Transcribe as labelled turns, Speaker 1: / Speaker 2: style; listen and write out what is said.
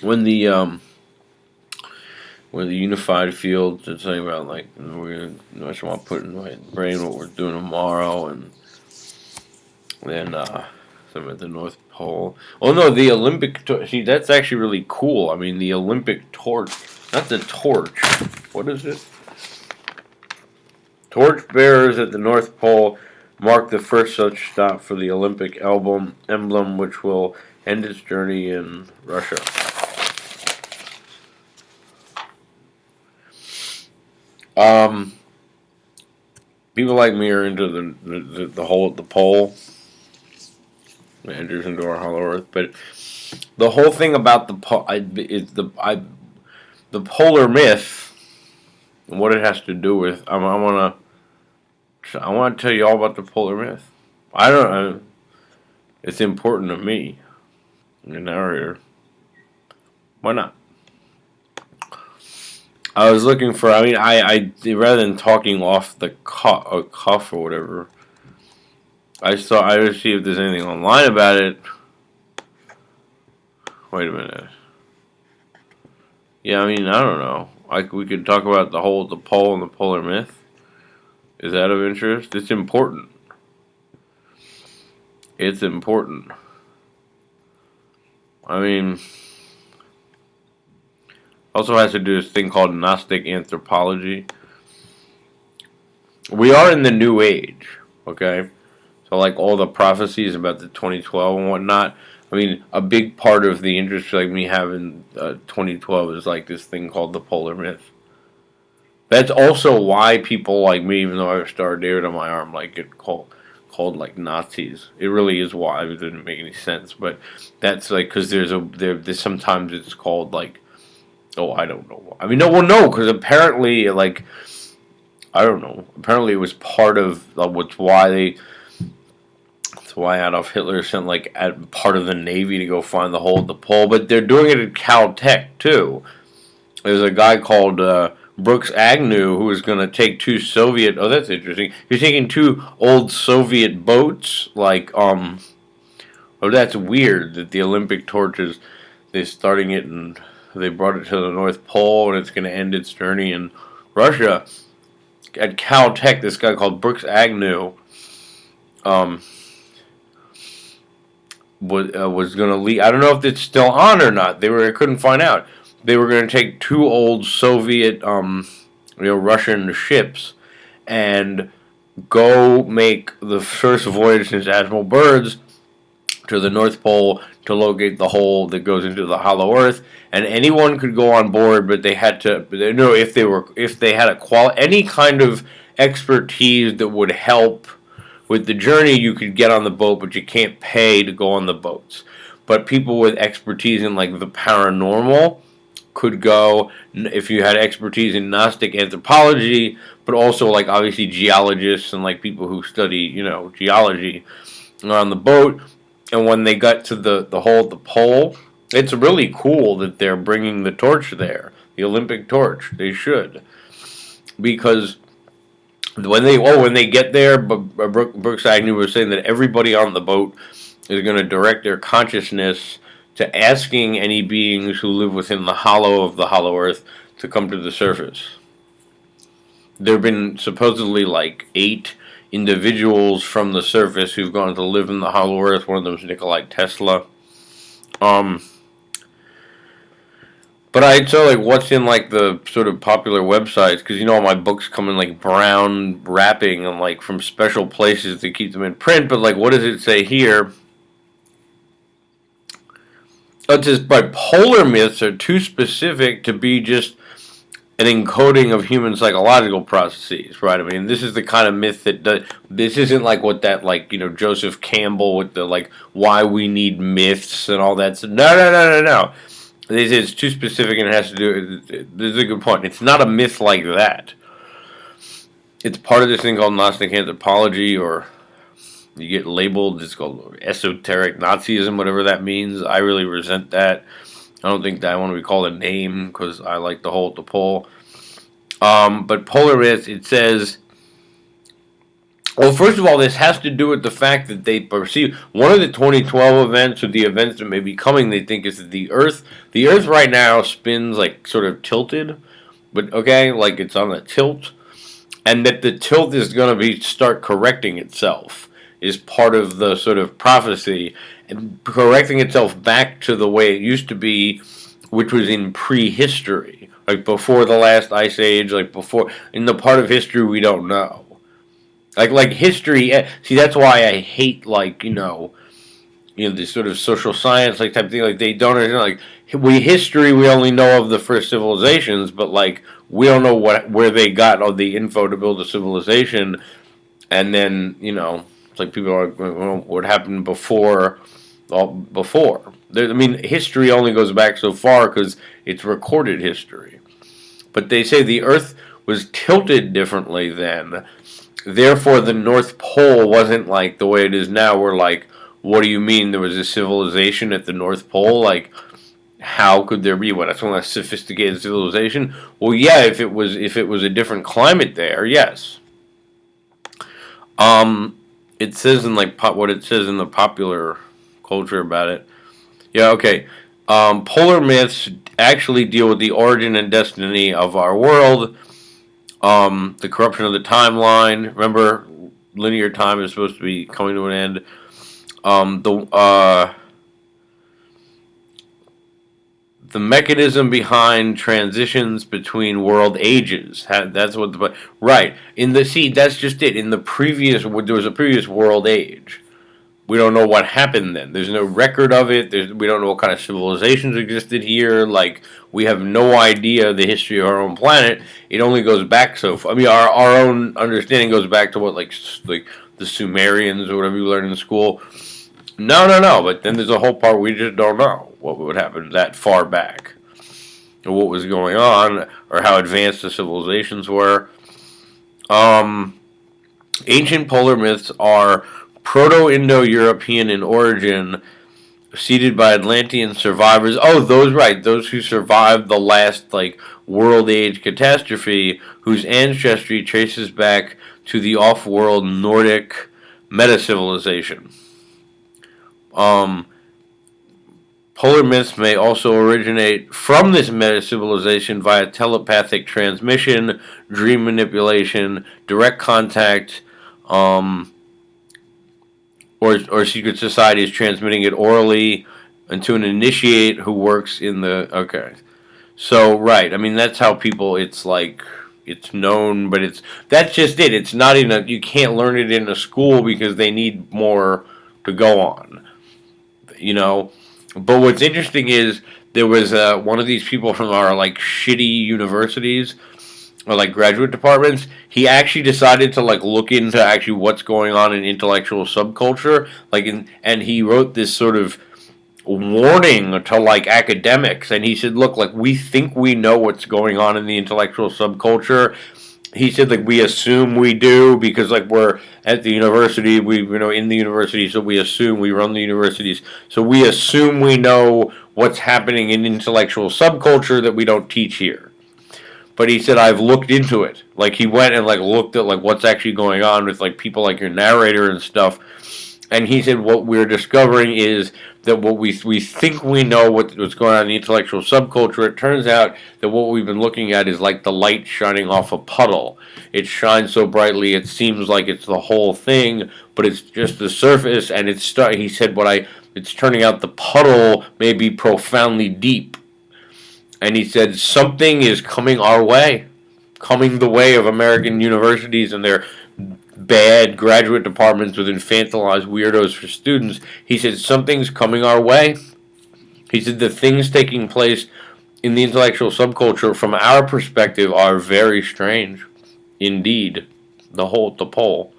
Speaker 1: when the when the unified field, it's talking about like I just want to put in my brain what we're doing tomorrow, and then some at the North Pole. Oh no, the Olympic. See, that's actually really cool. I mean, the Olympic torch, not the torch. What is it? Torch bearers at the North Pole mark the first such stop for the Olympic emblem, which will end its journey in Russia. Um, People like me are into the whole the pole. It enters into our hollow earth, but the whole thing about the polar myth and what it has to do with. I want to tell you all about the polar myth. I don't. It's important to me. The narrator. Why not? I was looking for. I mean, I rather than talking off the cuff or whatever. I would see if there's anything online about it. Wait a minute. Yeah, I mean, I don't know. Like we could talk about the pole and the polar myth. Is that of interest? It's important. It's important. I mean, also has to do this thing called Gnostic anthropology. We are in the new age, okay? So like all the prophecies about the 2012 and whatnot. I mean, a big part of the interest like me having 2012 is like this thing called the polar myth. That's also why people like me, even though I have Star of David on my arm, like get called like Nazis. It really is why. It didn't make any sense, but that's like because there's sometimes it's called like, oh, I don't know. I mean, no, well, no, because apparently like I don't know. Apparently, it was part of what's why they. That's why Adolf Hitler sent like part of the Navy to go find the hole at the pole. But they're doing it at Caltech too. There's a guy called Brooks Agnew who is going to take two Soviet. Oh, that's interesting. He's taking two old Soviet boats. Oh, that's weird that the Olympic torches. They're starting it and they brought it to the North Pole and it's going to end its journey in Russia. At Caltech, this guy called Brooks Agnew um, was going to lead. I don't know if it's still on or not. I couldn't find out. They were going to take two old Soviet, Russian ships, and go make the first voyage since Admiral Byrd's to the North Pole to locate the hole that goes into the hollow Earth. And anyone could go on board, but they had to know if they had any kind of expertise that would help with the journey. You could get on the boat, but you can't pay to go on the boats. But people with expertise in like the paranormal could go if you had expertise in Gnostic anthropology, but also like obviously geologists and like people who study geology are on the boat. And when they got to the hole at the pole, it's really cool that they're bringing the torch there, the Olympic torch. They should, because when they get there, Brooks Agnew was saying that everybody on the boat is going to direct their consciousness to asking any beings who live within the hollow of the hollow Earth to come to the surface. There have been supposedly like 8 individuals from the surface who've gone to live in the hollow Earth. One of them is Nikolai Tesla. But I saw like what's in like the sort of popular websites because all my books come in like brown wrapping and like from special places to keep them in print. But like, what does it say here? It says bipolar myths are too specific to be just an encoding of human psychological processes, right? I mean, this is the kind of myth that this isn't like what that Joseph Campbell with the like why we need myths and all that. No. This is too specific and it has to do. This is a good point. It's not a myth like that. It's part of this thing called Gnostic anthropology, or you get labeled. It's called esoteric Nazism, whatever that means. I really resent that. I don't think that I want to be called a name because I like to hold the pole. But polar myth, it says Well, first of all, this has to do with the fact that they perceive one of the 2012 events, or the events that may be coming. They think is that the Earth right now spins like sort of tilted, but okay, like it's on a tilt, and that the tilt is going to be start correcting itself is part of the sort of prophecy, and correcting itself back to the way it used to be, which was in prehistory, like before the last ice age, like before in the part of history we don't know. Like history, see that's why I hate like this sort of social science like type thing. Like they don't understand. Like history, we only know of the first civilizations, but like we don't know where they got all the info to build a civilization. And then it's like people are well, what happened before, before. I mean, history only goes back so far because it's recorded history. But they say the Earth was tilted differently then. Therefore, the North Pole wasn't like the way it is now. We're like, what do you mean there was a civilization at the North Pole? Like, how could there be one? That's one a sophisticated civilization. Well, yeah, if it was a different climate there, yes. It says in like what it says in the popular culture about it. Yeah, okay. Polar myths actually deal with the origin and destiny of our world. The corruption of the timeline. Remember, linear time is supposed to be coming to an end. The mechanism behind transitions between world ages. That's what the right in the see. That's just it. In the previous, there was a previous world age. We don't know what happened then. There's no record of it. We don't know what kind of civilizations existed here. Like we have no idea the history of our own planet. It only goes back so far. I mean, our own understanding goes back to what like the Sumerians or whatever you learned in school. No. But then there's a whole part we just don't know what would happen that far back, or what was going on, or how advanced the civilizations were. Ancient polar myths are Proto-Indo-European in origin, seeded by Atlantean survivors. Oh, those right, those who survived the last like world age catastrophe, whose ancestry traces back to the off-world Nordic meta civilization. Polar myths may also originate from this meta civilization via telepathic transmission, dream manipulation, direct contact, or secret societies transmitting it orally and to an initiate who works in the okay. So right, I mean that's how people. It's like it's known, but that's just it. It's not in a. You can't learn it in a school because they need more to go on. You know, but what's interesting is there was one of these people from our like shitty universities or like graduate departments. He actually decided to like look into actually what's going on in intellectual subculture, and he wrote this sort of warning to like academics, and he said, look, like we think we know what's going on in the intellectual subculture. He said like we assume we do because like we're at the university, we in the university, so we assume we run the universities, so we assume we know what's happening in intellectual subculture that we don't teach here. But he said I've looked into it. Like he went and like looked at like what's actually going on with like people like your narrator and stuff. And he said what we're discovering is that what we think we know what's going on in the intellectual subculture. It turns out that what we've been looking at is like the light shining off a puddle. It shines so brightly it seems like it's the whole thing, but it's just the surface. And he said it's turning out the puddle may be profoundly deep. And he said something is coming our way, coming the way of American universities and their bad graduate departments with infantilized weirdos for students. He said something's coming our way. He said the things taking place in the intellectual subculture from our perspective are very strange indeed. The pole.